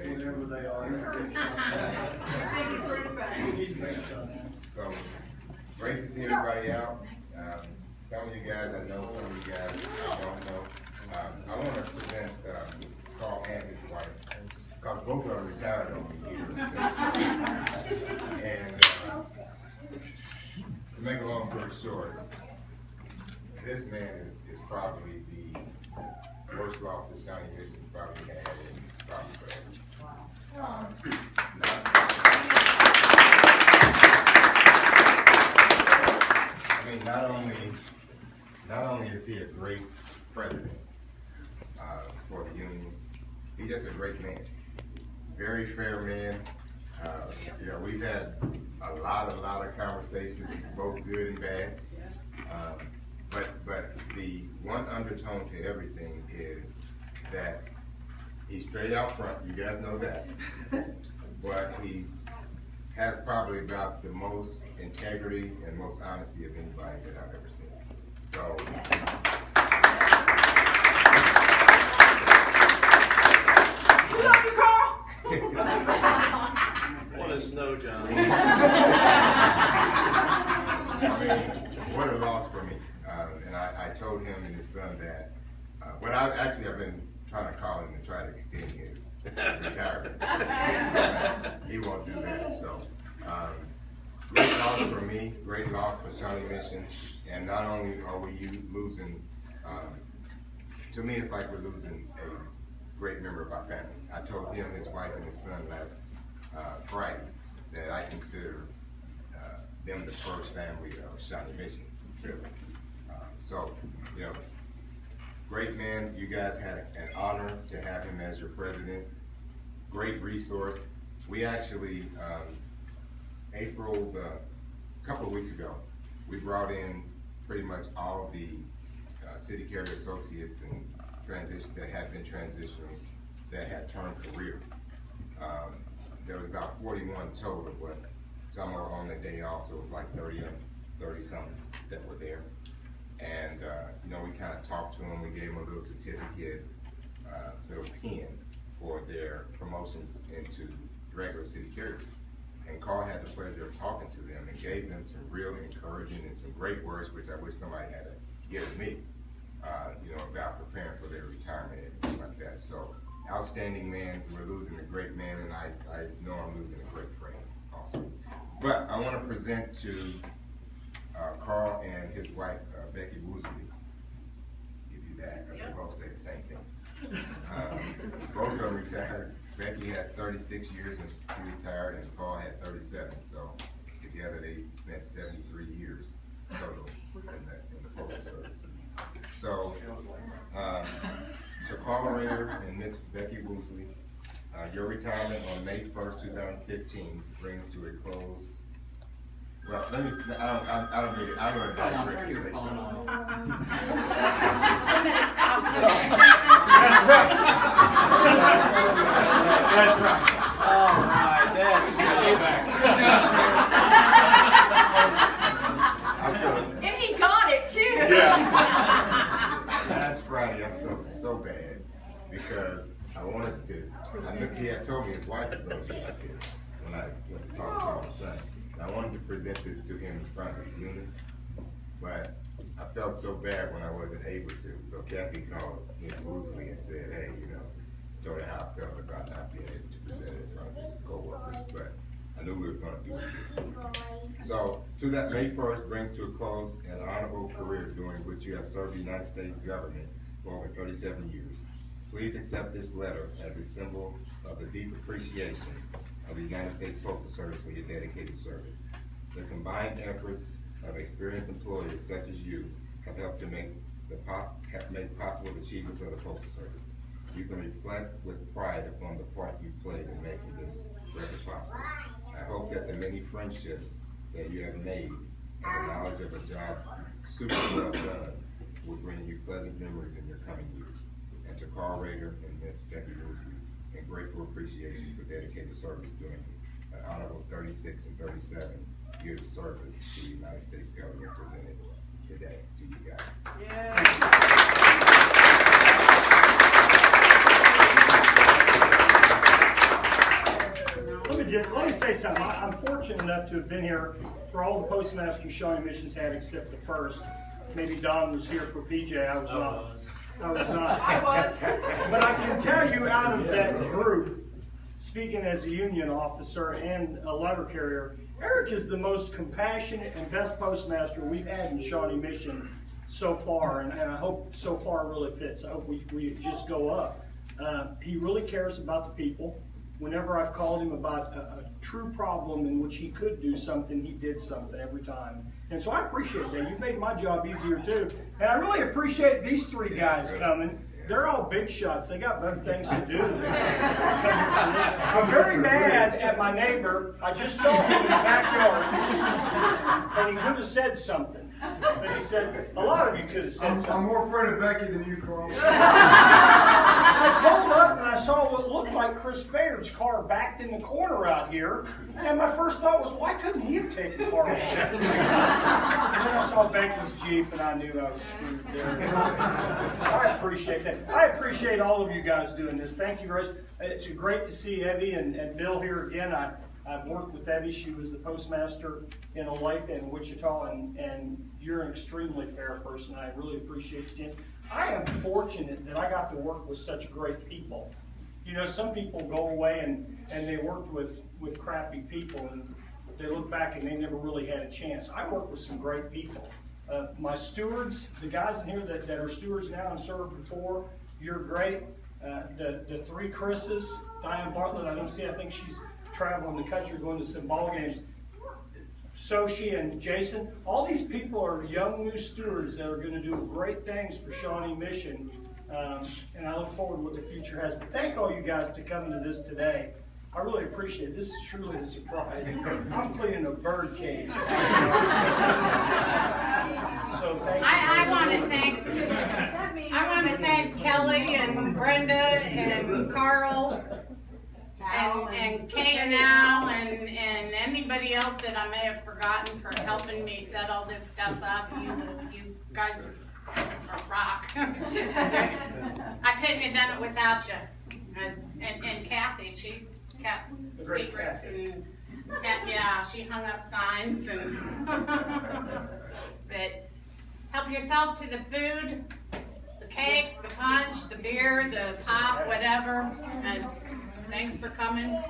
Whatever they are. So, great to see everybody out. Some of you guys I know, some of you guys I don't know. I want to present Carl and his wife, because both of them retired on me here. And to make a long story short, this man is probably the worst loss that Shawnee Mission probably had in probably forever. I mean, not only is he a great president for the union, he's just a great man. Very fair man. You know, we've had a lot of conversations, both good and bad. But the one undertone to everything is that he's straight out front. You guys know that. But has probably about the most integrity and most honesty of anybody that I've ever seen. So. We love you, Carl. What a snow job. I mean, what a loss for me. And I told him and his son that. Well, I've been trying to call him and try to extend his retirement. He won't do that. So, great loss for me, great loss for Shawnee Mission. And not only are we losing, to me it's like we're losing a great member of our family. I told him, his wife, and his son last Friday that I consider them the first family of Shawnee Mission, really. So, you know, great man. You guys had an honor to have him as your president. Great resource. We actually, a couple of weeks ago, we brought in pretty much all of the city carrier associates and that had been transitioners that had turned career. There was about 41 total, but some were on the day off, so it was like 30 something that were there. And you know, we kind of talked to them. We gave them a little certificate, little pin for their promotions into regular city carriers. And Carl had the pleasure of talking to them and gave them some real encouraging and some great words, which I wish somebody had to give me, you know, about preparing for their retirement and things like that. So, outstanding man. We're losing a great man, and I know I'm losing a great friend also. But I want to present to Carl and his wife, Becky Woosley. Give you that, because they both say the same thing. Both of them retired. Becky has 36 years when she retired, and Carl had 37. So together they spent 73 years total in the Postal Service. So to Carl Rader and Miss Becky Woosley, your retirement on May 1st, 2015 brings to a close. Well, let me. I don't need it. I'm going to digress and say something. That's right. All right, that's good. And he got it too. Yeah. Last Friday, I felt so bad because I wanted to. I knew he had told me his wife was going to be out there when I went to talk to my son. I wanted to present this to him in front of his unit, but I felt so bad when I wasn't able to. So Kathy called Ms. Woosley and said, hey, you know, told her how I felt about not being able to present it in front of his co-workers, but I knew we were going to do it. So to that, May 1st brings to a close an honorable career during which you have served the United States government for over 37 years. Please accept this letter as a symbol of the deep appreciation of the United States Postal Service for your dedicated service. The combined efforts of experienced employees such as you have helped to make possible the achievements of the Postal Service. You can reflect with pride upon the part you played in making this record possible. I hope that the many friendships that you have made and the knowledge of a job super well done will bring you pleasant memories in your coming years. And to Carl Rader and Miss Becky Woosley, and grateful appreciation for dedicated service during an honorable 36 and 37 years of service to the United States government presented today to you guys. Yeah. say something. I'm fortunate enough to have been here for all the postmasters Shawnee Mission's had except the first. Maybe Don was here for PJ. I was not. I was not. I was. But I can tell you out of that group, speaking as a union officer and a letter carrier, Eric is the most compassionate and best postmaster we've had in Shawnee Mission so far, and I hope so far really fits. I hope we just go up. He really cares about the people. Whenever I've called him about a true problem in which he could do something, he did something every time. And so I appreciate that. You've made my job easier too. And I really appreciate these three guys coming. They're all big shots. They got better things to do. I'm very mad at my neighbor. I just saw him in the backyard, and he could have said something. But he said, a lot of you could have said something. I'm more afraid of Becky than you, Carl. I pulled up and I saw what looked like Chris Faird's car backed in the corner out here. And my first thought was, why couldn't he have taken the car? And then I saw Becky's Jeep and I knew I was screwed there. I appreciate that. I appreciate all of you guys doing this. Thank you, guys. It's great to see Evie and Bill here again. I've worked with Evie. She was the postmaster in Olathe and Wichita, and you're an extremely fair person. I really appreciate the chance. I am fortunate that I got to work with such great people. You know, some people go away and they worked with crappy people, and they look back and they never really had a chance. I worked with some great people. My stewards, the guys in here that are stewards now and served before, you're great. The three Chris's, Diane Bartlett, I think she's traveling the country going to some ball games. Sochi and Jason, all these people are young new stewards that are going to do great things for Shawnee Mission, and I look forward to what the future has. But thank all you guys to coming to this today. I really appreciate it. This is truly a surprise. I'm cleaning a bird cage. So thank you. I want to thank Kelly and Brenda and Carl and Kay and Al and anybody else that I may have forgotten for helping me set all this stuff up. You guys are rock. I couldn't have done it without you. And Kathy, she kept secrets and yeah, she hung up signs and but help yourself to the food, the cake, the punch, the beer, the pop, whatever. And thanks for coming.